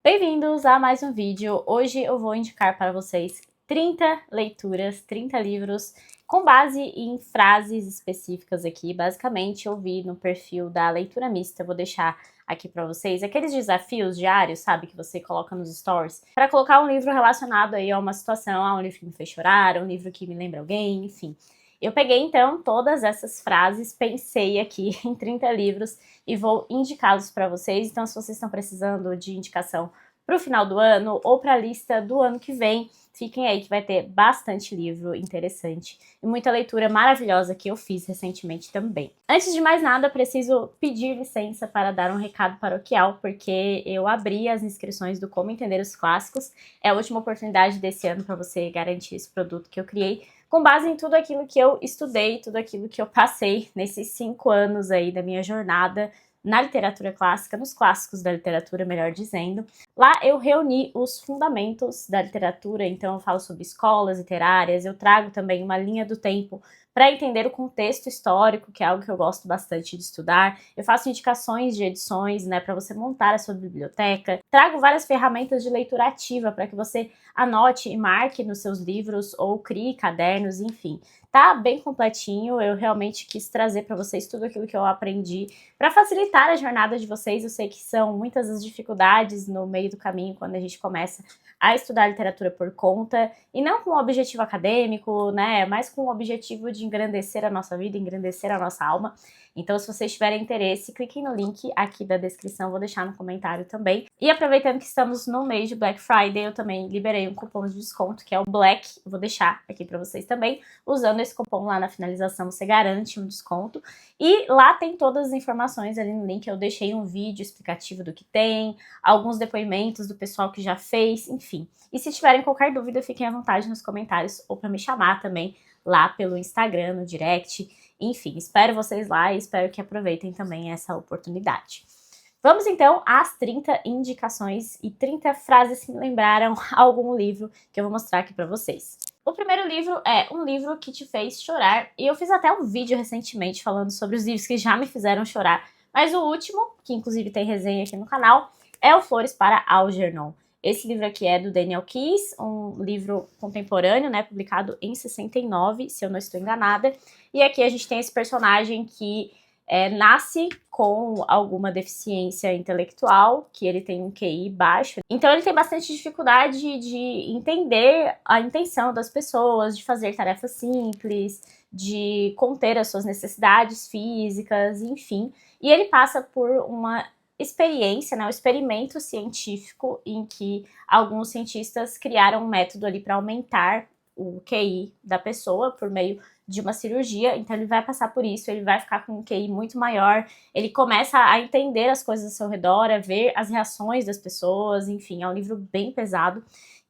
Bem-vindos a mais um vídeo. Hoje eu vou indicar para vocês 30 leituras, 30 livros com base em frases específicas aqui. Basicamente eu vi no perfil da Leitura Mista, eu vou deixar aqui para vocês aqueles desafios diários, sabe, que você coloca nos stories, para colocar um livro relacionado aí a uma situação, a um livro que me fez chorar, um livro que me lembra alguém, enfim. Eu peguei então todas essas frases, pensei aqui em 30 livros e vou indicá-los para vocês. Então, se vocês estão precisando de indicação para o final do ano ou para a lista do ano que vem, fiquem aí que vai ter bastante livro interessante e muita leitura maravilhosa que eu fiz recentemente também. Antes de mais nada, preciso pedir licença para dar um recado paroquial, porque eu abri as inscrições do Como Entender os Clássicos. É a última oportunidade desse ano para você garantir esse produto que eu criei, com base em tudo aquilo que eu estudei, tudo aquilo que eu passei nesses 5 anos aí da minha jornada na literatura clássica, nos clássicos da literatura, melhor dizendo. Lá eu reuni os fundamentos da literatura, então eu falo sobre escolas literárias, eu trago também uma linha do tempo para entender o contexto histórico, que é algo que eu gosto bastante de estudar. Eu faço indicações de edições, né, para você montar a sua biblioteca. Trago várias ferramentas de leitura ativa para que você anote e marque nos seus livros ou crie cadernos, enfim. Tá bem completinho, eu realmente quis trazer para vocês tudo aquilo que eu aprendi para facilitar a jornada de vocês. Eu sei que são muitas as dificuldades no meio do caminho quando a gente começa a estudar literatura por conta, e não com um objetivo acadêmico, né, mas com o objetivo de engrandecer a nossa vida, engrandecer a nossa alma. Então, se vocês tiverem interesse, cliquem no link aqui da descrição, vou deixar no comentário também. E aproveitando que estamos no mês de Black Friday, eu também liberei um cupom de desconto, que é o Black, eu vou deixar aqui para vocês também. Usando esse cupom lá na finalização, você garante um desconto. E lá tem todas as informações ali no link, eu deixei um vídeo explicativo do que tem, alguns depoimentos do pessoal que já fez, enfim. E se tiverem qualquer dúvida, fiquem à vontade nos comentários ou para me chamar também lá pelo Instagram, no direct. Enfim, espero vocês lá e espero que aproveitem também essa oportunidade. Vamos então às 30 indicações e 30 frases que me lembraram algum livro que eu vou mostrar aqui para vocês. O primeiro livro é um livro que te fez chorar, e eu fiz até um vídeo recentemente falando sobre os livros que já me fizeram chorar, mas o último, que inclusive tem resenha aqui no canal, é o Flores para Algernon. Esse livro aqui é do Daniel Keyes, um livro contemporâneo, né, publicado em 69, se eu não estou enganada. E aqui a gente tem esse personagem que nasce com alguma deficiência intelectual, que ele tem um QI baixo. Então ele tem bastante dificuldade de entender a intenção das pessoas, de fazer tarefas simples, de conter as suas necessidades físicas, enfim. E ele passa por uma experiência, né, um experimento científico em que alguns cientistas criaram um método ali para aumentar o QI da pessoa por meio de uma cirurgia. Então ele vai passar por isso, ele vai ficar com um QI muito maior, ele começa a entender as coisas ao seu redor, a ver as reações das pessoas, enfim, é um livro bem pesado.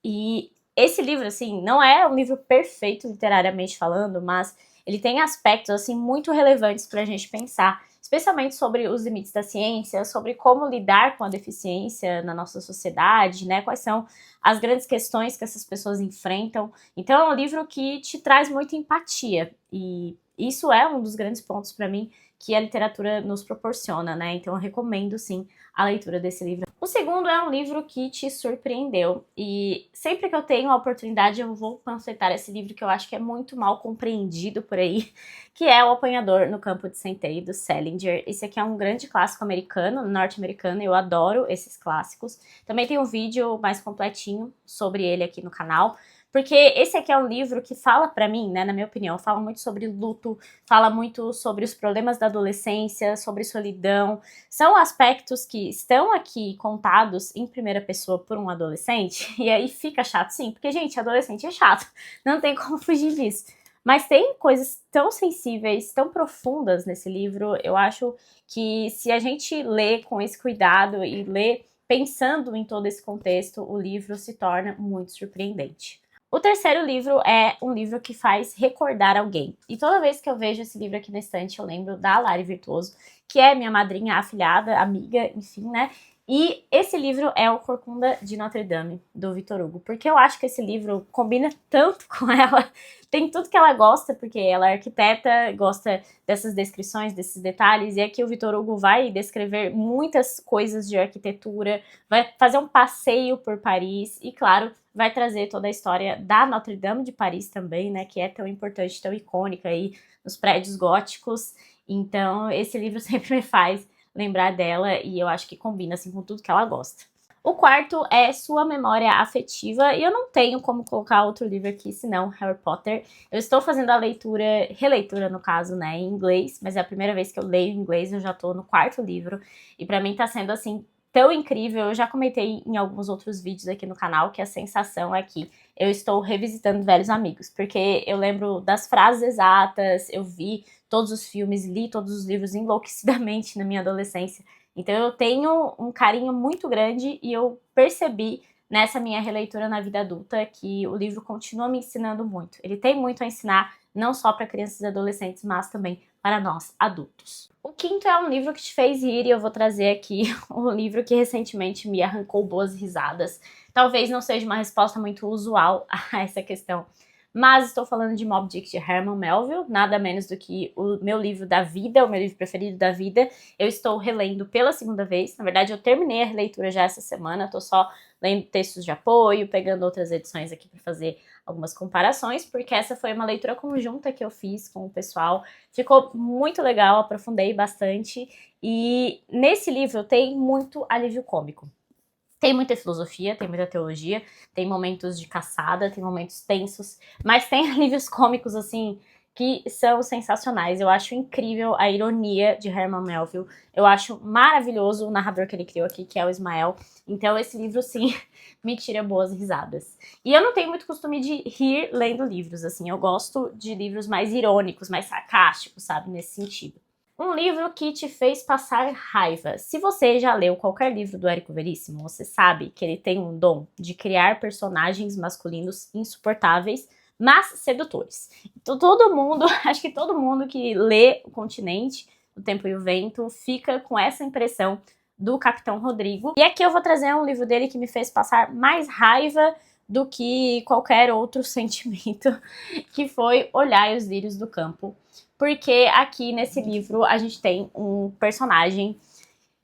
E esse livro, assim, não é um livro perfeito literariamente falando, mas ele tem aspectos, assim, muito relevantes para a gente pensar, especialmente sobre os limites da ciência, sobre como lidar com a deficiência na nossa sociedade, né? Quais são as grandes questões que essas pessoas enfrentam. Então é um livro que te traz muita empatia, e isso é um dos grandes pontos para mim que a literatura nos proporciona, né? Então eu recomendo sim a leitura desse livro. O segundo é um livro que te surpreendeu, e sempre que eu tenho a oportunidade eu vou panfletar esse livro que eu acho que é muito mal compreendido por aí, que é O Apanhador no Campo de Centeio, do Salinger. Esse aqui é um grande clássico americano, norte-americano, eu adoro esses clássicos. Também tem um vídeo mais completinho sobre ele aqui no canal, porque esse aqui é um livro que fala pra mim, né, na minha opinião, fala muito sobre luto, fala muito sobre os problemas da adolescência, sobre solidão. São aspectos que estão aqui contados em primeira pessoa por um adolescente, e aí fica chato, sim, porque, gente, adolescente é chato, não tem como fugir disso. Mas tem coisas tão sensíveis, tão profundas nesse livro, eu acho que se a gente lê com esse cuidado e lê pensando em todo esse contexto, o livro se torna muito surpreendente. O terceiro livro é um livro que faz recordar alguém. E toda vez que eu vejo esse livro aqui na estante, eu lembro da Lari Virtuoso, que é minha madrinha afilhada, amiga, enfim, né? E esse livro é o Corcunda de Notre Dame, do Victor Hugo, porque eu acho que esse livro combina tanto com ela, tem tudo que ela gosta, porque ela é arquiteta, gosta dessas descrições, desses detalhes, e aqui o Victor Hugo vai descrever muitas coisas de arquitetura, vai fazer um passeio por Paris, e claro, vai trazer toda a história da Notre Dame de Paris também, né, que é tão importante, tão icônica aí nos prédios góticos. Então esse livro sempre me faz lembrar dela e eu acho que combina assim com tudo que ela gosta. O quarto é Sua Memória Afetiva, e eu não tenho como colocar outro livro aqui senão Harry Potter. Eu estou fazendo a releitura no caso, né, em inglês, mas é a primeira vez que eu leio em inglês, eu já tô no quarto livro, e pra mim tá sendo assim tão incrível. Eu já comentei em alguns outros vídeos aqui no canal que a sensação é que eu estou revisitando velhos amigos, porque eu lembro das frases exatas, eu vi todos os filmes, li todos os livros enlouquecidamente na minha adolescência. Então eu tenho um carinho muito grande e eu percebi nessa minha releitura na vida adulta que o livro continua me ensinando muito. Ele tem muito a ensinar, não só para crianças e adolescentes, mas também para nós, adultos. O quinto é um livro que te fez rir, e eu vou trazer aqui um livro que recentemente me arrancou boas risadas. Talvez não seja uma resposta muito usual a essa questão, mas estou falando de Moby Dick de Herman Melville, nada menos do que o meu livro da vida, o meu livro preferido da vida. Eu estou relendo pela segunda vez, na verdade eu terminei a releitura já essa semana, estou só lendo textos de apoio, pegando outras edições aqui para fazer algumas comparações, porque essa foi uma leitura conjunta que eu fiz com o pessoal, ficou muito legal, aprofundei bastante, e nesse livro tem muito alívio cômico. Tem muita filosofia, tem muita teologia, tem momentos de caçada, tem momentos tensos, mas tem alívios cômicos, assim, que são sensacionais. Eu acho incrível a ironia de Herman Melville. Eu acho maravilhoso o narrador que ele criou aqui, que é o Ismael. Então esse livro, sim, me tira boas risadas. E eu não tenho muito costume de rir lendo livros, assim. Eu gosto de livros mais irônicos, mais sarcásticos, sabe, nesse sentido. Um livro que te fez passar raiva. Se você já leu qualquer livro do Érico Veríssimo, você sabe que ele tem um dom de criar personagens masculinos insuportáveis, mas sedutores. Então todo mundo, acho que todo mundo que lê O Continente, O Tempo e o Vento, fica com essa impressão do Capitão Rodrigo. E aqui eu vou trazer um livro dele que me fez passar mais raiva do que qualquer outro sentimento, que foi Olhai os Lírios do Campo. Porque aqui nesse livro a gente tem um personagem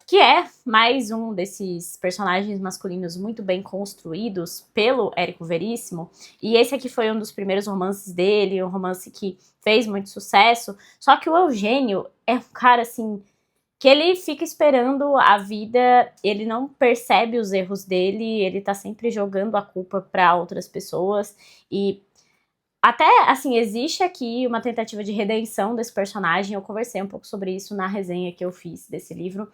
que é mais um desses personagens masculinos muito bem construídos pelo Érico Veríssimo, e esse aqui foi um dos primeiros romances dele, um romance que fez muito sucesso, só que o Eugênio é um cara assim, que ele fica esperando a vida, ele não percebe os erros dele, ele tá sempre jogando a culpa para outras pessoas, e até, assim, existe aqui uma tentativa de redenção desse personagem, eu conversei um pouco sobre isso na resenha que eu fiz desse livro,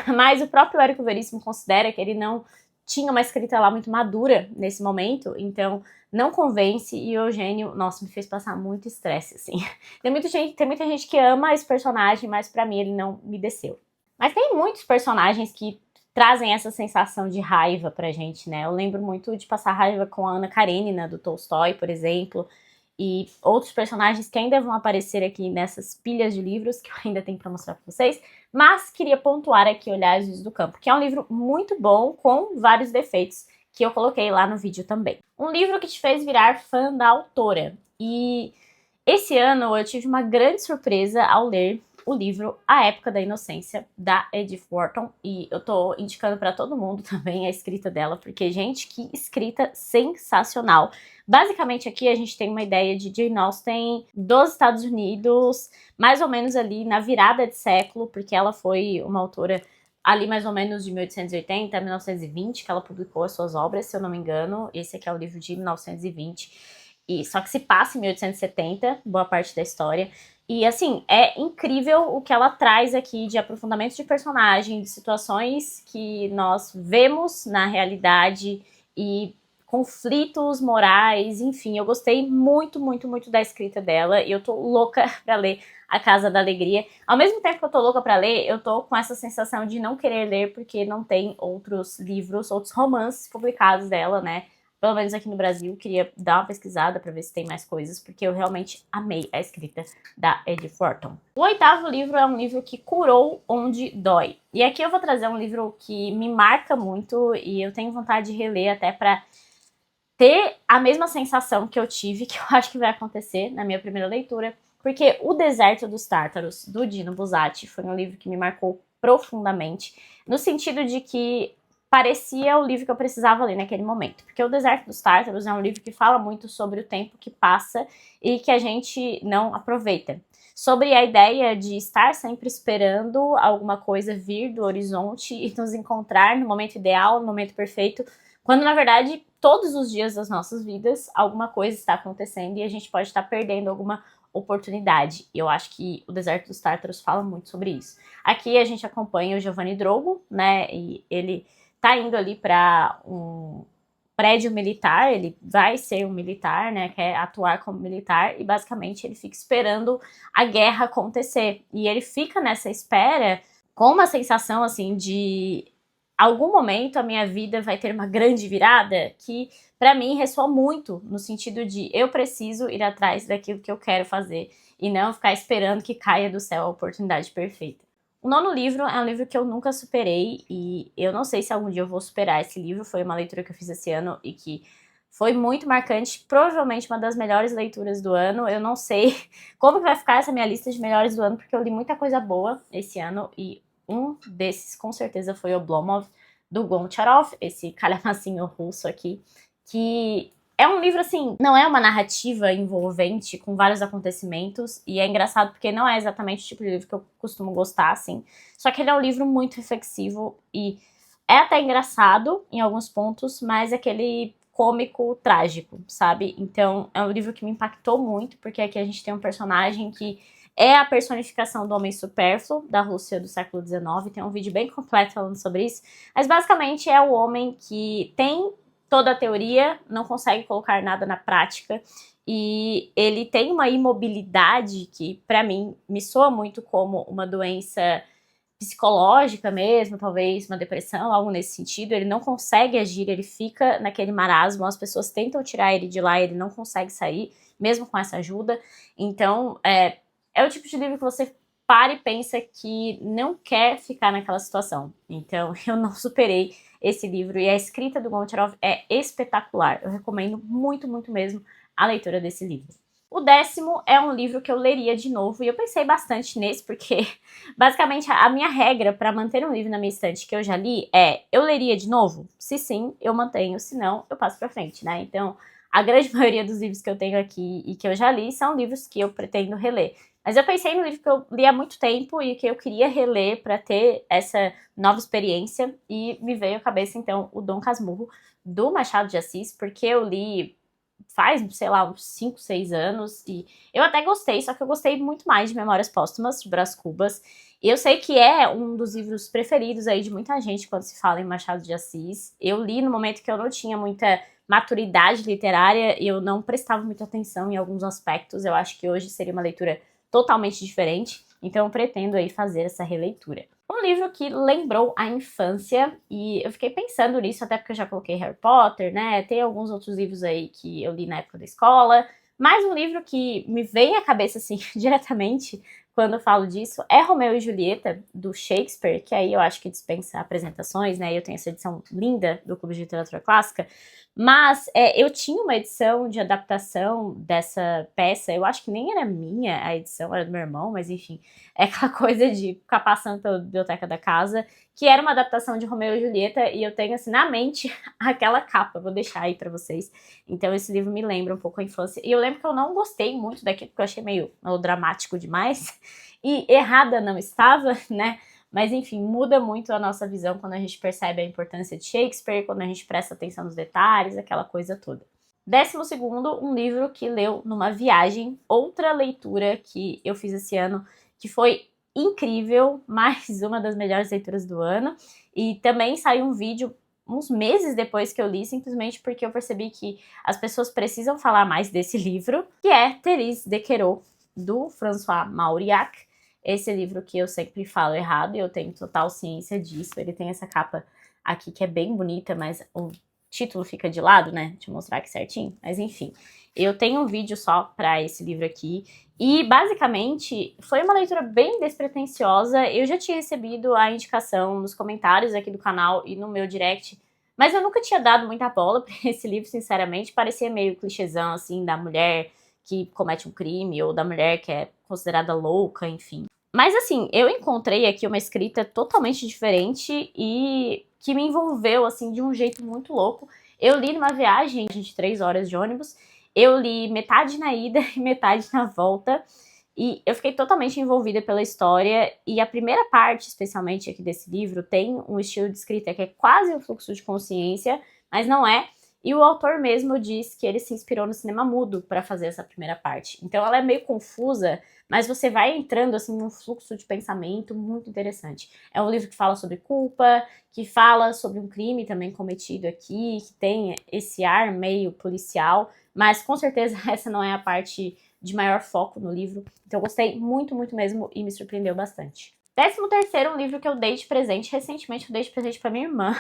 mas o próprio Érico Veríssimo considera que ele não tinha uma escrita lá muito madura nesse momento, então não convence, e o Eugênio, nossa, me fez passar muito estresse, assim. Tem muita gente que ama esse personagem, mas pra mim ele não me desceu. Mas tem muitos personagens que trazem essa sensação de raiva pra gente, né? Eu lembro muito de passar raiva com a Ana Karenina, do Tolstói, por exemplo, e outros personagens que ainda vão aparecer aqui nessas pilhas de livros que eu ainda tenho para mostrar para vocês, mas queria pontuar aqui Olhar os Lírios do Campo, que é um livro muito bom, com vários defeitos, que eu coloquei lá no vídeo também. Um livro que te fez virar fã da autora, e esse ano eu tive uma grande surpresa ao ler o livro A Época da Inocência, da Edith Wharton, e eu tô indicando para todo mundo também a escrita dela, porque, gente, que escrita sensacional. Basicamente aqui a gente tem uma ideia de Jane Austen dos Estados Unidos, mais ou menos ali na virada de século, porque ela foi uma autora ali mais ou menos de 1880 a 1920 que ela publicou as suas obras, se eu não me engano. Esse aqui é o livro de 1920, e só que se passa em 1870, boa parte da história. E assim, é incrível o que ela traz aqui de aprofundamento de personagem, de situações que nós vemos na realidade e conflitos morais, enfim, eu gostei muito, muito, muito da escrita dela, e eu tô louca pra ler A Casa da Alegria. Ao mesmo tempo que eu tô louca pra ler, eu tô com essa sensação de não querer ler porque não tem outros livros, outros romances publicados dela, né, pelo menos aqui no Brasil. Queria dar uma pesquisada para ver se tem mais coisas, porque eu realmente amei a escrita da Edith Wharton. O 8º livro é um livro que curou onde dói. E aqui eu vou trazer um livro que me marca muito e eu tenho vontade de reler até para ter a mesma sensação que eu tive, que eu acho que vai acontecer na minha primeira leitura, porque O Deserto dos Tártaros, do Dino Buzzati, foi um livro que me marcou profundamente, no sentido de que parecia o livro que eu precisava ler naquele momento. Porque O Deserto dos Tártaros é um livro que fala muito sobre o tempo que passa e que a gente não aproveita. Sobre a ideia de estar sempre esperando alguma coisa vir do horizonte e nos encontrar no momento ideal, no momento perfeito, quando na verdade todos os dias das nossas vidas alguma coisa está acontecendo e a gente pode estar perdendo alguma oportunidade. E eu acho que O Deserto dos Tártaros fala muito sobre isso. Aqui a gente acompanha o Giovanni Drogo, né, e ele tá indo ali para um prédio militar, ele vai ser um militar, né, quer atuar como militar, e basicamente ele fica esperando a guerra acontecer. E ele fica nessa espera com uma sensação, assim, de algum momento a minha vida vai ter uma grande virada, que pra mim ressoa muito no sentido de eu preciso ir atrás daquilo que eu quero fazer e não ficar esperando que caia do céu a oportunidade perfeita. O 9º livro é um livro que eu nunca superei e eu não sei se algum dia eu vou superar esse livro. Foi uma leitura que eu fiz esse ano e que foi muito marcante, provavelmente uma das melhores leituras do ano. Eu não sei como que vai ficar essa minha lista de melhores do ano, porque eu li muita coisa boa esse ano e um desses com certeza foi Oblomov, do Goncharov, esse calhamacinho russo aqui, que é um livro, assim, não é uma narrativa envolvente com vários acontecimentos, e é engraçado porque não é exatamente o tipo de livro que eu costumo gostar, assim, só que ele é um livro muito reflexivo e é até engraçado em alguns pontos, mas é aquele cômico trágico, sabe? Então é um livro que me impactou muito, porque aqui a gente tem um personagem que é a personificação do homem supérfluo da Rússia do século XIX, tem um vídeo bem completo falando sobre isso, mas basicamente é o homem que tem toda a teoria, não consegue colocar nada na prática, e ele tem uma imobilidade que, pra mim, me soa muito como uma doença psicológica mesmo, talvez uma depressão, algo nesse sentido. Ele não consegue agir, ele fica naquele marasmo, as pessoas tentam tirar ele de lá, ele não consegue sair, mesmo com essa ajuda. Então, é o tipo de livro que você para e pensa que não quer ficar naquela situação. Então, eu não superei esse livro e a escrita do Goncharov é espetacular. Eu recomendo muito, muito mesmo a leitura desse livro. O 10º é um livro que eu leria de novo e eu pensei bastante nesse porque basicamente a minha regra para manter um livro na minha estante que eu já li é: eu leria de novo? Se sim, eu mantenho, se não, eu passo para frente, né? Então, a grande maioria dos livros que eu tenho aqui e que eu já li são livros que eu pretendo reler. Mas eu pensei no livro que eu li há muito tempo e que eu queria reler para ter essa nova experiência e me veio à cabeça, então, o Dom Casmurro, do Machado de Assis, porque eu li faz, sei lá, uns 5, 6 anos e eu até gostei, só que eu gostei muito mais de Memórias Póstumas, de Brás Cubas. E eu sei que é um dos livros preferidos aí de muita gente quando se fala em Machado de Assis. Eu li no momento que eu não tinha muita maturidade literária e eu não prestava muita atenção em alguns aspectos. Eu acho que hoje seria uma leitura totalmente diferente, então eu pretendo aí fazer essa releitura. Um livro que lembrou a infância, e eu fiquei pensando nisso, até porque eu já coloquei Harry Potter, né, tem alguns outros livros aí que eu li na época da escola, mas um livro que me vem à cabeça, assim, diretamente, quando eu falo disso, é Romeu e Julieta, do Shakespeare, que aí eu acho que dispensa apresentações, né, eu tenho essa edição linda do Clube de Literatura Clássica, mas eu tinha uma edição de adaptação dessa peça, eu acho que nem era minha a edição, era do meu irmão, mas enfim, é aquela coisa de ficar passando pela biblioteca da casa, que era uma adaptação de Romeu e Julieta, e eu tenho assim na mente aquela capa, vou deixar aí pra vocês. Então esse livro me lembra um pouco a infância, e eu lembro que eu não gostei muito daquilo, porque eu achei meio dramático demais, e errada não estava, né? Mas enfim, muda muito a nossa visão quando a gente percebe a importância de Shakespeare, quando a gente presta atenção nos detalhes, aquela coisa toda. 12º, um livro que leu numa viagem, outra leitura que eu fiz esse ano, que foi incrível, mais uma das melhores leituras do ano. E também saiu um vídeo uns meses depois que eu li, simplesmente porque eu percebi que as pessoas precisam falar mais desse livro, que é Thérèse de Querot, do François Mauriac. Esse livro que eu sempre falo errado e eu tenho total ciência disso. Ele tem essa capa aqui que é bem bonita, mas o título fica de lado, né? Deixa eu mostrar aqui certinho. Mas enfim, eu tenho um vídeo só para esse livro aqui. E basicamente foi uma leitura bem despretensiosa. Eu já tinha recebido a indicação nos comentários aqui do canal e no meu direct, mas eu nunca tinha dado muita bola para esse livro, sinceramente. Parecia meio clichêzão, assim, da mulher que comete um crime ou da mulher que é considerada louca, enfim. Mas assim, eu encontrei aqui uma escrita totalmente diferente e que me envolveu, assim, de um jeito muito louco. Eu li numa viagem de 3 horas de ônibus, eu li metade na ida e metade na volta, e eu fiquei totalmente envolvida pela história, e a primeira parte, especialmente aqui desse livro, tem um estilo de escrita que é quase um fluxo de consciência, mas não é, e o autor mesmo diz que ele se inspirou no cinema mudo para fazer essa primeira parte. Então ela é meio confusa, mas você vai entrando assim num fluxo de pensamento muito interessante. É um livro que fala sobre culpa, que fala sobre um crime também cometido aqui, que tem esse ar meio policial, mas com certeza essa não é a parte de maior foco no livro. Então eu gostei muito, muito mesmo e me surpreendeu bastante. 13º, um livro que eu dei de presente, recentemente eu dei de presente para minha irmã,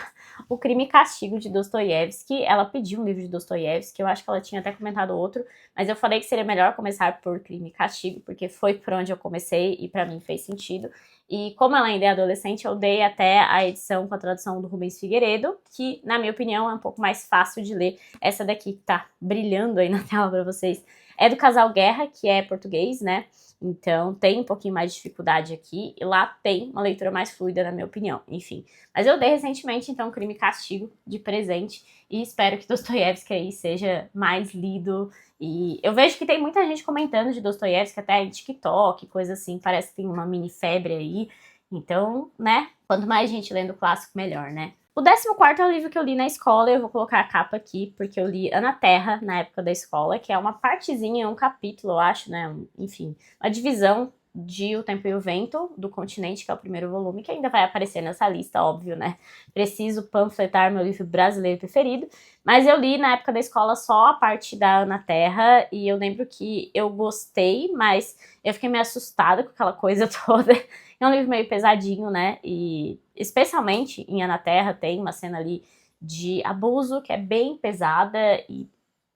O Crime e Castigo, de Dostoiévski. Ela pediu um livro de Dostoiévski, eu acho que ela tinha até comentado outro, mas eu falei que seria melhor começar por Crime e Castigo, porque foi por onde eu comecei e para mim fez sentido. E como ela ainda é adolescente, eu dei até a edição com a tradução do Rubens Figueiredo, que, na minha opinião, é um pouco mais fácil de ler. Essa daqui que tá brilhando aí na tela para vocês é do Casal Guerra, que é português, né? Então tem um pouquinho mais de dificuldade aqui, e lá tem uma leitura mais fluida, na minha opinião, enfim. Mas eu dei recentemente, então, Crime e Castigo de presente, e espero que Dostoiévski aí seja mais lido. E eu vejo que tem muita gente comentando de Dostoiévski, até em TikTok, coisa assim, parece que tem uma mini febre aí. Então, né, quanto mais gente lendo o clássico, melhor, né? O 14º é o livro que eu li na escola, eu vou colocar a capa aqui, porque eu li Ana Terra na época da escola, que é uma partezinha, um capítulo, eu acho, né, enfim, uma divisão de O Tempo e o Vento, do Continente, que é o primeiro volume, que ainda vai aparecer nessa lista, óbvio, né, preciso panfletar meu livro brasileiro preferido, mas eu li na época da escola só a parte da Ana Terra, e eu lembro que eu gostei, mas eu fiquei meio assustada com aquela coisa toda. É um livro meio pesadinho, né, e especialmente em Ana Terra tem uma cena ali de abuso que é bem pesada e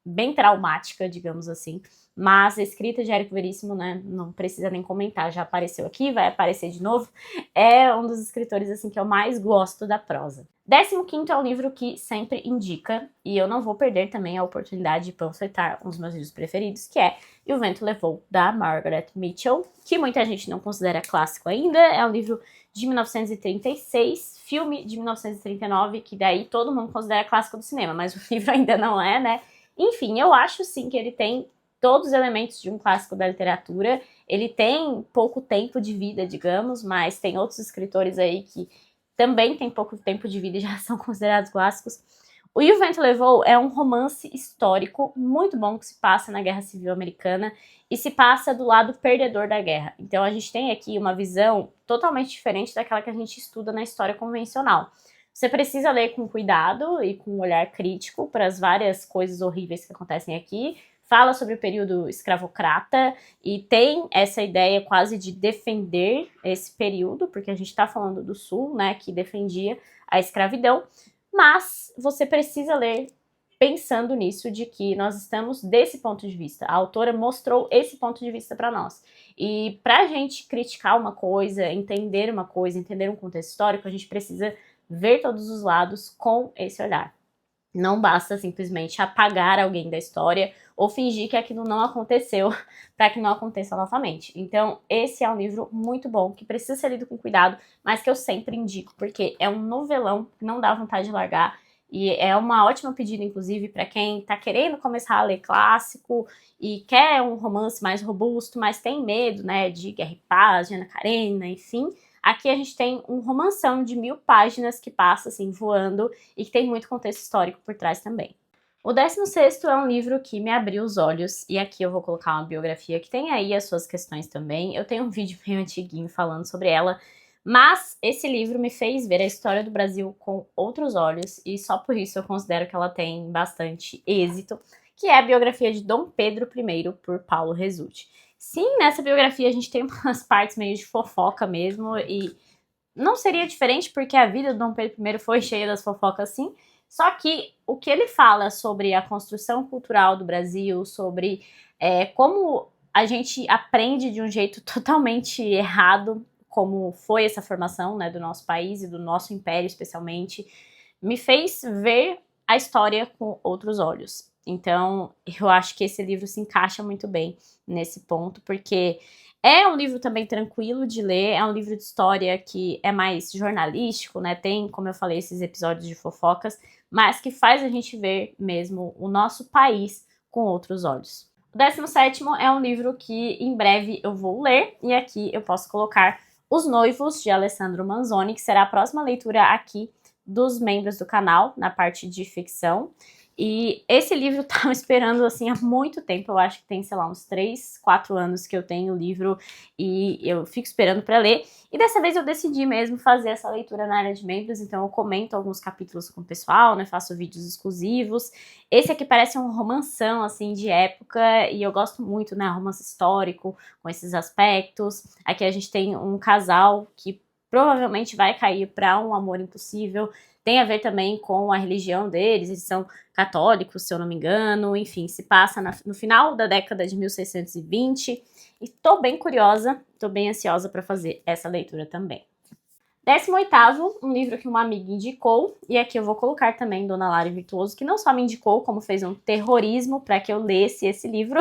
bem traumática, digamos assim. Mas a escrita de Érico Veríssimo, né, não precisa nem comentar, já apareceu aqui, vai aparecer de novo. É um dos escritores assim que eu mais gosto da prosa. 15º é um livro que sempre indica, e eu não vou perder também a oportunidade de panfletar um dos meus livros preferidos, que é E o Vento Levou, da Margaret Mitchell, que muita gente não considera clássico ainda. É um livro de 1936, filme de 1939, que daí todo mundo considera clássico do cinema, mas o livro ainda não é, né? Enfim, eu acho sim que ele tem todos os elementos de um clássico da literatura. Ele tem pouco tempo de vida, digamos, mas tem outros escritores aí que também têm pouco tempo de vida e já são considerados clássicos. O E o Vento Levou é um romance histórico muito bom que se passa na Guerra Civil Americana e se passa do lado perdedor da guerra. Então a gente tem aqui uma visão totalmente diferente daquela que a gente estuda na história convencional. Você precisa ler com cuidado e com um olhar crítico para as várias coisas horríveis que acontecem aqui. Fala sobre o período escravocrata e tem essa ideia quase de defender esse período, porque a gente está falando do Sul, né, que defendia a escravidão, mas você precisa ler pensando nisso, de que nós estamos desse ponto de vista. A autora mostrou esse ponto de vista para nós. E para a gente criticar uma coisa, entender um contexto histórico, a gente precisa ver todos os lados com esse olhar. Não basta simplesmente apagar alguém da história ou fingir que aquilo não aconteceu para que não aconteça novamente. Então, esse é um livro muito bom, que precisa ser lido com cuidado, mas que eu sempre indico, porque é um novelão que não dá vontade de largar, e é uma ótima pedida, inclusive, para quem está querendo começar a ler clássico e quer um romance mais robusto, mas tem medo, né, de Guerra e Paz, de Ana Karenina, enfim. Aqui a gente tem um romanção de 1000 páginas que passa assim voando e que tem muito contexto histórico por trás também. O 16º é um livro que me abriu os olhos, e aqui eu vou colocar uma biografia que tem aí as suas questões também. Eu tenho um vídeo meio antiguinho falando sobre ela, mas esse livro me fez ver a história do Brasil com outros olhos, e só por isso eu considero que ela tem bastante êxito, que é a biografia de Dom Pedro I, por Paulo Resulti. Sim, nessa biografia a gente tem umas partes meio de fofoca mesmo, e não seria diferente porque a vida do Dom Pedro I foi cheia das fofocas sim, Só que o que ele fala sobre a construção cultural do Brasil, sobre como a gente aprende de um jeito totalmente errado, como foi essa formação, né, do nosso país e do nosso império especialmente, me fez ver a história com outros olhos. Então, eu acho que esse livro se encaixa muito bem nesse ponto, porque é um livro também tranquilo de ler, é um livro de história que é mais jornalístico, né? Tem, como eu falei, esses episódios de fofocas, mas que faz a gente ver mesmo o nosso país com outros olhos. O 17º é um livro que em breve eu vou ler, e aqui eu posso colocar Os Noivos, de Alessandro Manzoni, que será a próxima leitura aqui dos membros do canal, na parte de ficção. E esse livro eu tava esperando, assim, há muito tempo. Eu acho que tem, sei lá, uns 3, 4 anos que eu tenho o livro e eu fico esperando pra ler. E dessa vez eu decidi mesmo fazer essa leitura na área de membros, então eu comento alguns capítulos com o pessoal, né, faço vídeos exclusivos. Esse aqui parece um romanção, assim, de época, e eu gosto muito, né, romance histórico, com esses aspectos. Aqui a gente tem um casal que provavelmente vai cair pra um amor impossível. Tem a ver também com a religião deles, eles são católicos, se eu não me engano, enfim, se passa no final da década de 1620, e tô bem curiosa, tô bem ansiosa para fazer essa leitura também. 18º, um livro que uma amiga indicou, e aqui eu vou colocar também Dona Lara Virtuoso, que não só me indicou, como fez um terrorismo para que eu lesse esse livro,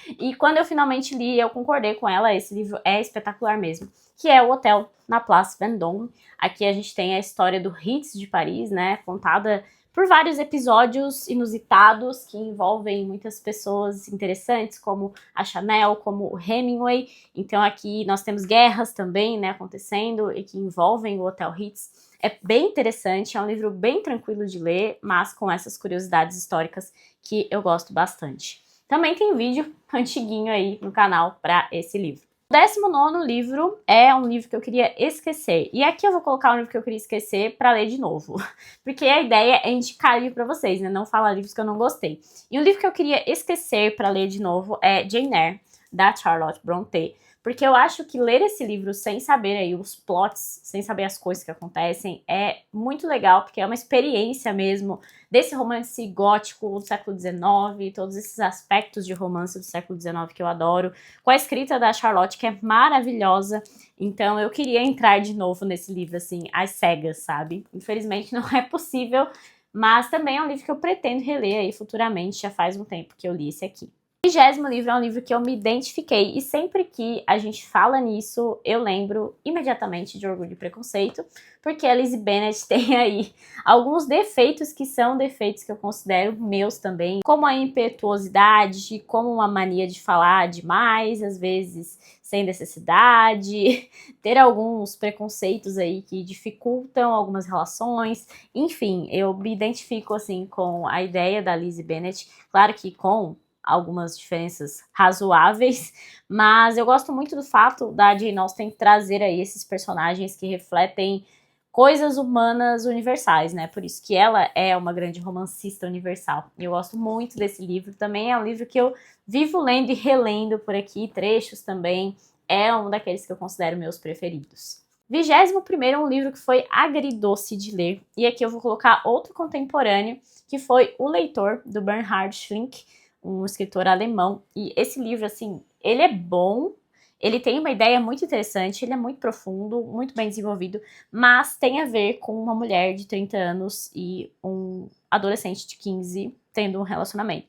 e quando eu finalmente li, eu concordei com ela, esse livro é espetacular mesmo, que é O Hotel na Place Vendôme. Aqui a gente tem a história do Ritz de Paris, né, contada por vários episódios inusitados que envolvem muitas pessoas interessantes, como a Chanel, como o Hemingway. Então aqui nós temos guerras também, né, acontecendo e que envolvem o Hotel Ritz. É bem interessante, é um livro bem tranquilo de ler, mas com essas curiosidades históricas que eu gosto bastante. Também tem vídeo antiguinho aí no canal para esse livro. O 19º livro é um livro que eu queria esquecer. E aqui eu vou colocar um livro que eu queria esquecer para ler de novo. Porque a ideia é indicar livro para vocês, né? Não falar livros que eu não gostei. E um livro que eu queria esquecer para ler de novo é Jane Eyre, da Charlotte Brontë. Porque eu acho que ler esse livro sem saber aí os plots, sem saber as coisas que acontecem, é muito legal, porque é uma experiência mesmo desse romance gótico do século XIX, todos esses aspectos de romance do século XIX que eu adoro, com a escrita da Charlotte, que é maravilhosa. Então eu queria entrar de novo nesse livro, assim, às cegas, sabe? Infelizmente não é possível, mas também é um livro que eu pretendo reler aí futuramente, já faz um tempo que eu li esse aqui. O 20º livro é um livro que eu me identifiquei, e sempre que a gente fala nisso, eu lembro imediatamente de Orgulho e Preconceito, porque a Lizzie Bennet tem aí alguns defeitos que são defeitos que eu considero meus também, como a impetuosidade, como uma mania de falar demais, às vezes sem necessidade, ter alguns preconceitos aí que dificultam algumas relações, enfim, eu me identifico assim com a ideia da Lizzie Bennet, claro que com algumas diferenças razoáveis, mas eu gosto muito do fato da Jane Austen trazer aí esses personagens que refletem coisas humanas universais, né? Por isso que ela é uma grande romancista universal. E eu gosto muito desse livro. Também é um livro que eu vivo lendo e relendo por aqui, trechos também. É um daqueles que eu considero meus preferidos. 21º, um livro que foi agridoce de ler. E aqui eu vou colocar outro contemporâneo, que foi O Leitor, do Bernhard Schlink, um escritor alemão, e esse livro, assim, ele é bom, ele tem uma ideia muito interessante, ele é muito profundo, muito bem desenvolvido, mas tem a ver com uma mulher de 30 anos e um adolescente de 15 tendo um relacionamento.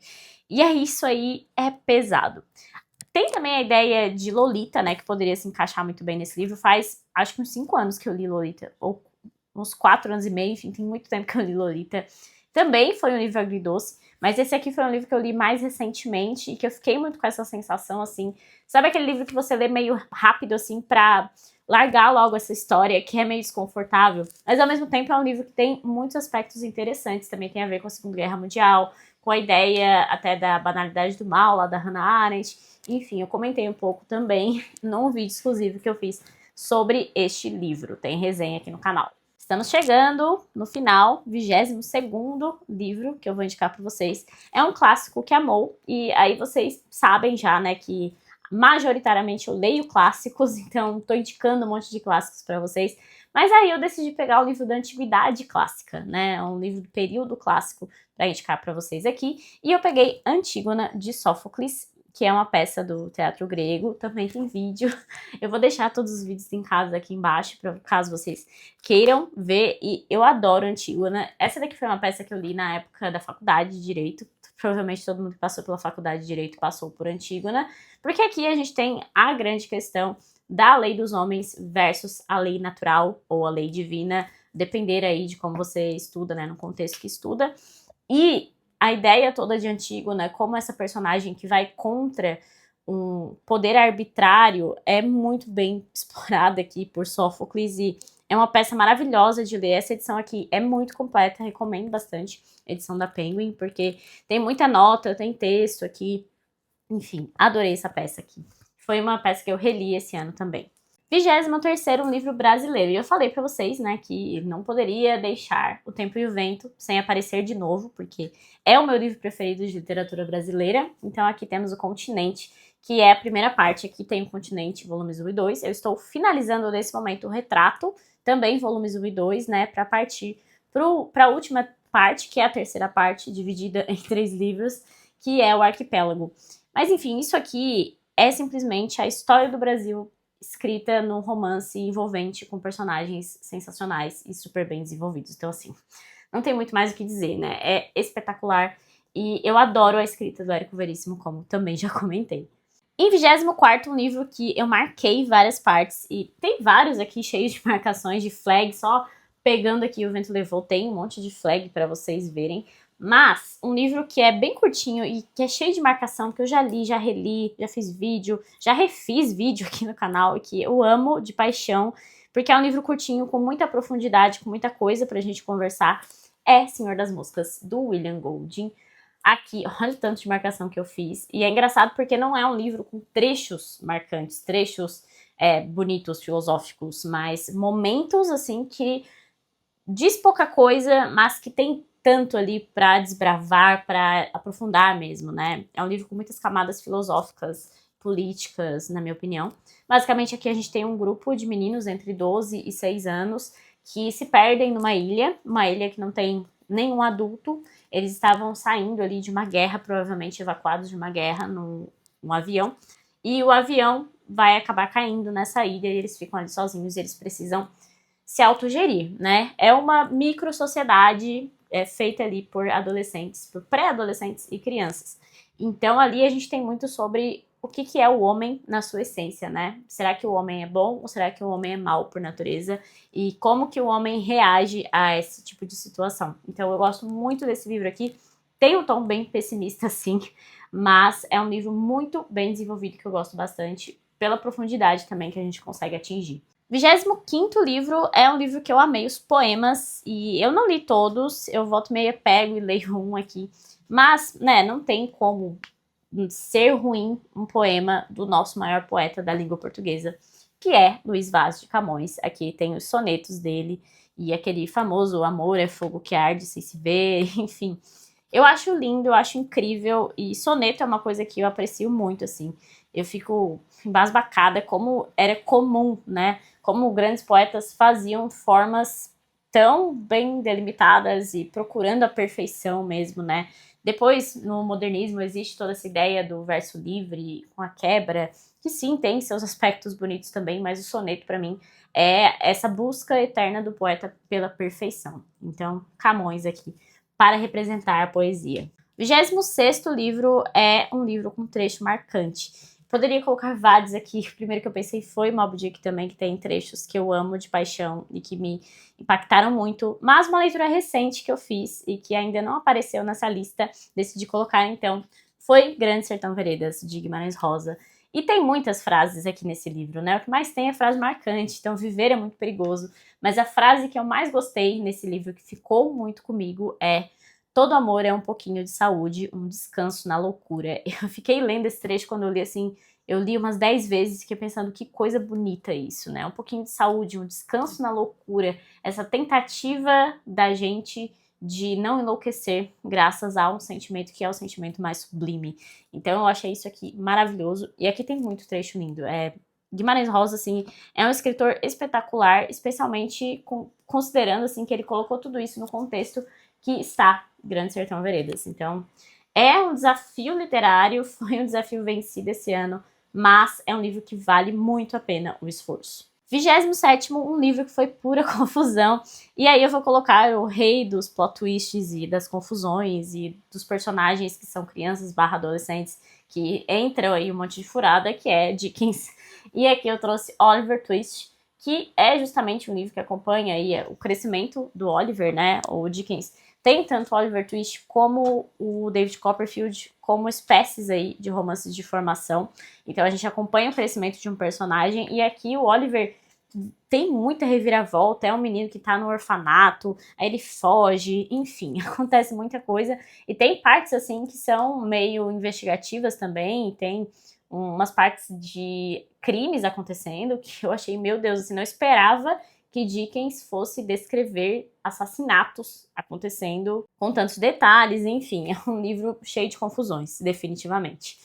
E isso aí é pesado. Tem também a ideia de Lolita, né, que poderia se encaixar muito bem nesse livro. Faz, acho que uns 5 anos que eu li Lolita, ou uns 4 anos e meio, enfim, tem muito tempo que eu li Lolita. Também foi um livro agridoce, mas esse aqui foi um livro que eu li mais recentemente e que eu fiquei muito com essa sensação, assim, sabe aquele livro que você lê meio rápido, assim, pra largar logo essa história, que é meio desconfortável, mas ao mesmo tempo é um livro que tem muitos aspectos interessantes, também tem a ver com a Segunda Guerra Mundial, com a ideia até da banalidade do mal, lá da Hannah Arendt, enfim, eu comentei um pouco também num vídeo exclusivo que eu fiz sobre este livro, tem resenha aqui no canal. Estamos chegando no final, 22º livro que eu vou indicar para vocês. É um clássico que amou, e aí vocês sabem já, né, que majoritariamente eu leio clássicos, então tô indicando um monte de clássicos para vocês. Mas aí eu decidi pegar o livro da Antiguidade Clássica, né? Um livro do período clássico para indicar para vocês aqui. E eu peguei Antígona, de Sófocles, que é uma peça do teatro grego, também tem vídeo. Eu vou deixar todos os vídeos linkados aqui embaixo, para caso vocês queiram ver. E eu adoro Antígona. Essa daqui foi uma peça que eu li na época da faculdade de Direito. Provavelmente todo mundo que passou pela faculdade de Direito passou por Antígona, porque aqui a gente tem a grande questão da lei dos homens versus a lei natural ou a lei divina, depender aí de como você estuda, né, no contexto que estuda. E a ideia toda de Antígona, como essa personagem que vai contra um poder arbitrário, é muito bem explorada aqui por Sófocles e é uma peça maravilhosa de ler. Essa edição aqui é muito completa, recomendo bastante a edição da Penguin, porque tem muita nota, tem texto aqui. Enfim, adorei essa peça aqui. Foi uma peça que eu reli esse ano também. 23º livro brasileiro. E eu falei pra vocês, né, que não poderia deixar O Tempo e o Vento sem aparecer de novo, porque é o meu livro preferido de literatura brasileira. Então aqui temos O Continente, que é a primeira parte. Aqui tem O Continente, volumes 1 e 2. Eu estou finalizando nesse momento o Retrato, também volumes 1 e 2, né, para partir para a última parte, que é a terceira parte, dividida em 3 livros, que é o Arquipélago. Mas enfim, isso aqui é simplesmente a história do Brasil escrita num romance envolvente com personagens sensacionais e super bem desenvolvidos. Então assim, não tem muito mais o que dizer, né? É espetacular e eu adoro a escrita do Érico Veríssimo, como também já comentei. Em 24º, um livro que eu marquei várias partes, e tem vários aqui cheios de marcações de flag, só pegando aqui O Vento Levou, tem um monte de flag para vocês verem. Mas um livro que é bem curtinho e que é cheio de marcação, que eu já li, já reli, já fiz vídeo, já refiz vídeo aqui no canal e que eu amo de paixão, porque é um livro curtinho, com muita profundidade, com muita coisa pra gente conversar, é Senhor das Moscas, do William Golding. Aqui, olha o tanto de marcação que eu fiz. E é engraçado porque não é um livro com trechos marcantes, trechos bonitos, filosóficos, mas momentos, assim, que diz pouca coisa, mas que tem tanto ali para desbravar, para aprofundar mesmo, né? É um livro com muitas camadas filosóficas, políticas, na minha opinião. Basicamente, aqui a gente tem um grupo de meninos entre 12 e 6 anos que se perdem numa ilha, uma ilha que não tem nenhum adulto. Eles estavam saindo ali de uma guerra, provavelmente evacuados de uma guerra num avião, e o avião vai acabar caindo nessa ilha e eles ficam ali sozinhos e eles precisam se autogerir, né? É uma micro-sociedade feita ali por adolescentes, por pré-adolescentes e crianças. Então ali a gente tem muito sobre o que é o homem na sua essência, né? Será que o homem é bom ou será que o homem é mau por natureza? E como que o homem reage a esse tipo de situação? Então eu gosto muito desse livro aqui. Tem um tom bem pessimista, sim, mas é um livro muito bem desenvolvido que eu gosto bastante, pela profundidade também que a gente consegue atingir. 25º livro é um livro que eu amei, os poemas, e eu não li todos, eu volto meio pego e leio um aqui, mas, né, não tem como ser ruim um poema do nosso maior poeta da língua portuguesa, que é Luís Vaz de Camões. Aqui tem os sonetos dele e aquele famoso amor é fogo que arde sem se ver, enfim. Eu acho lindo, eu acho incrível, e soneto é uma coisa que eu aprecio muito, assim. Eu fico embasbacada como era comum, né? Como grandes poetas faziam formas tão bem delimitadas e procurando a perfeição mesmo, né? Depois, no modernismo, existe toda essa ideia do verso livre, com a quebra, que sim, tem seus aspectos bonitos também, mas o soneto, para mim, é essa busca eterna do poeta pela perfeição. Então, Camões aqui, para representar a poesia. 26º livro é um livro com trecho marcante. Poderia colocar vários aqui. O primeiro que eu pensei foi Moby Dick também, que tem trechos que eu amo de paixão e que me impactaram muito. Mas uma leitura recente que eu fiz e que ainda não apareceu nessa lista, decidi colocar então, foi Grande Sertão Veredas, de Guimarães Rosa. E tem muitas frases aqui nesse livro, né? O que mais tem é frase marcante, então viver é muito perigoso. Mas a frase que eu mais gostei nesse livro, que ficou muito comigo, é: todo amor é um pouquinho de saúde, um descanso na loucura. Eu fiquei lendo esse trecho quando eu li assim, eu li umas 10 vezes e fiquei pensando que coisa bonita isso, né? Um pouquinho de saúde, um descanso na loucura, essa tentativa da gente de não enlouquecer graças a um sentimento que é o sentimento mais sublime. Então eu achei isso aqui maravilhoso. E aqui tem muito trecho lindo. Guimarães Rosa, assim, é um escritor espetacular, especialmente considerando, assim, que ele colocou tudo isso no contexto que está Grande Sertão Veredas. Então, é um desafio literário, foi um desafio vencido esse ano, mas é um livro que vale muito a pena o esforço. 27º, um livro que foi pura confusão, e aí eu vou colocar o rei dos plot twists e das confusões e dos personagens que são crianças barra adolescentes que entram aí um monte de furada, que é Dickens. E aqui eu trouxe Oliver Twist, que é justamente um livro que acompanha aí o crescimento do Oliver, né, o Dickens. Tem tanto o Oliver Twist como o David Copperfield como espécies aí de romances de formação. Então a gente acompanha o crescimento de um personagem e aqui o Oliver tem muita reviravolta, é um menino que tá no orfanato, aí ele foge, enfim, acontece muita coisa. E tem partes, assim, que são meio investigativas também, tem umas partes de crimes acontecendo, que eu achei, meu Deus, assim, não esperava que Dickens fosse descrever assassinatos acontecendo com tantos detalhes, enfim, é um livro cheio de confusões, definitivamente.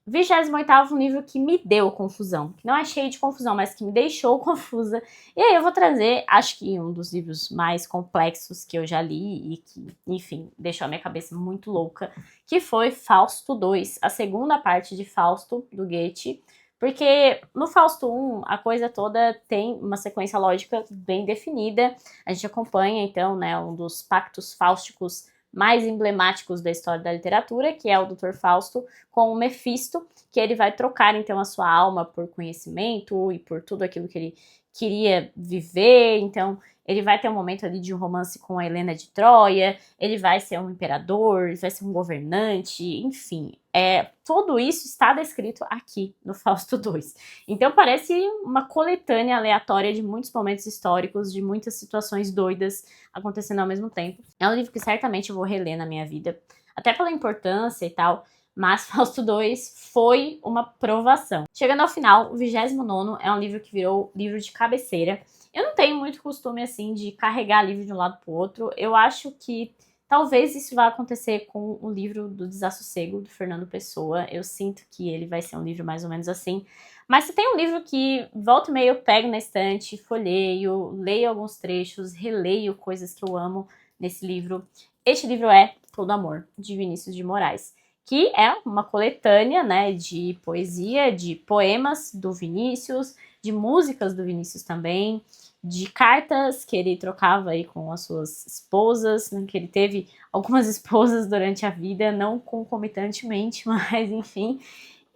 28º livro que me deu confusão, que não é cheio de confusão, mas que me deixou confusa. E aí eu vou trazer, acho que um dos livros mais complexos que eu já li e que, enfim, deixou a minha cabeça muito louca, que foi Fausto II, a segunda parte de Fausto, do Goethe, porque no Fausto I a coisa toda tem uma sequência lógica bem definida. A gente acompanha, então, né, um dos pactos fáusticos mais emblemáticos da história da literatura, que é o Dr. Fausto com o Mefisto, que ele vai trocar então a sua alma por conhecimento e por tudo aquilo que ele queria viver. Então ele vai ter um momento ali de um romance com a Helena de Troia, ele vai ser um imperador, ele vai ser um governante, enfim. Tudo isso está descrito aqui no Fausto II. Então parece uma coletânea aleatória de muitos momentos históricos, de muitas situações doidas acontecendo ao mesmo tempo. É um livro que certamente eu vou reler na minha vida, até pela importância e tal, mas Fausto II foi uma provação. Chegando ao final, o 29º é um livro que virou livro de cabeceira. Eu não tenho muito costume, assim, de carregar livro de um lado para o outro. Eu acho que talvez isso vá acontecer com o livro do Desassossego, do Fernando Pessoa. Eu sinto que ele vai ser um livro mais ou menos assim. Mas se tem um livro que volta e meia eu pego na estante, folheio, leio alguns trechos, releio coisas que eu amo nesse livro, este livro é Todo Amor, de Vinícius de Moraes, que é uma coletânea, né, de poesia, de poemas do Vinícius, de músicas do Vinícius também, de cartas que ele trocava aí com as suas esposas, né, que ele teve algumas esposas durante a vida, não concomitantemente, mas enfim.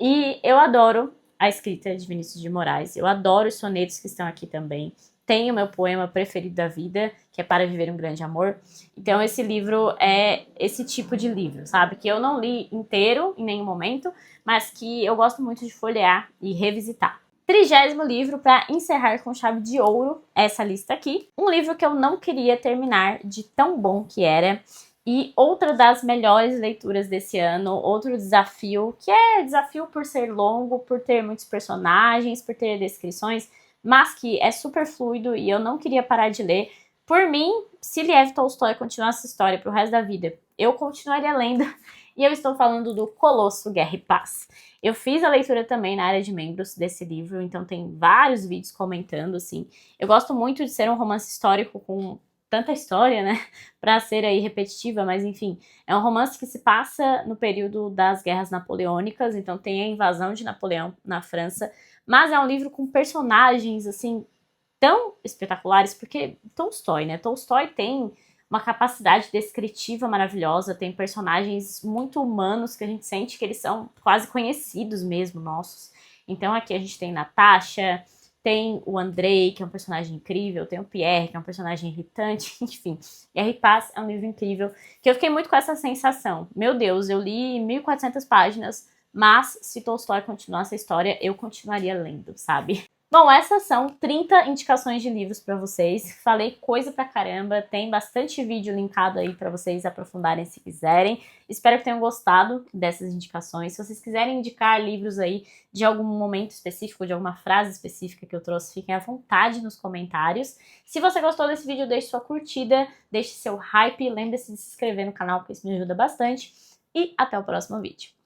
E eu adoro a escrita de Vinícius de Moraes, eu adoro os sonetos que estão aqui também. Tem o meu poema preferido da vida, que é Para Viver um Grande Amor. Então esse livro é esse tipo de livro, sabe? Que eu não li inteiro em nenhum momento, mas que eu gosto muito de folhear e revisitar. 30º livro, para encerrar com chave de ouro essa lista aqui. Um livro que eu não queria terminar de tão bom que era. E outra das melhores leituras desse ano, outro desafio, que é desafio por ser longo, por ter muitos personagens, por ter descrições, mas que é super fluido e eu não queria parar de ler. Por mim, se Lev Tolstói continuasse essa história pro resto da vida, eu continuaria lendo. E eu estou falando do Colosso, Guerra e Paz. Eu fiz a leitura também na área de membros desse livro, então tem vários vídeos comentando, assim. Eu gosto muito de ser um romance histórico com tanta história, né, pra ser aí repetitiva, mas enfim, é um romance que se passa no período das guerras napoleônicas, então tem a invasão de Napoleão na França, mas é um livro com personagens, assim, tão espetaculares, porque Tolstói, né, Tolstói tem uma capacidade descritiva maravilhosa, tem personagens muito humanos que a gente sente que eles são quase conhecidos mesmo, nossos. Então aqui a gente tem Natasha, tem o Andrei, que é um personagem incrível, tem o Pierre, que é um personagem irritante, enfim. Guerra e Paz é um livro incrível, que eu fiquei muito com essa sensação. Meu Deus, eu li 1.400 páginas, mas se Tolstói continuasse a história, eu continuaria lendo, sabe? Bom, essas são 30 indicações de livros para vocês. Falei coisa pra caramba, tem bastante vídeo linkado aí para vocês aprofundarem se quiserem. Espero que tenham gostado dessas indicações. Se vocês quiserem indicar livros aí de algum momento específico, de alguma frase específica que eu trouxe, fiquem à vontade nos comentários. Se você gostou desse vídeo, deixe sua curtida, deixe seu hype, lembre-se de se inscrever no canal, porque isso me ajuda bastante. E até o próximo vídeo.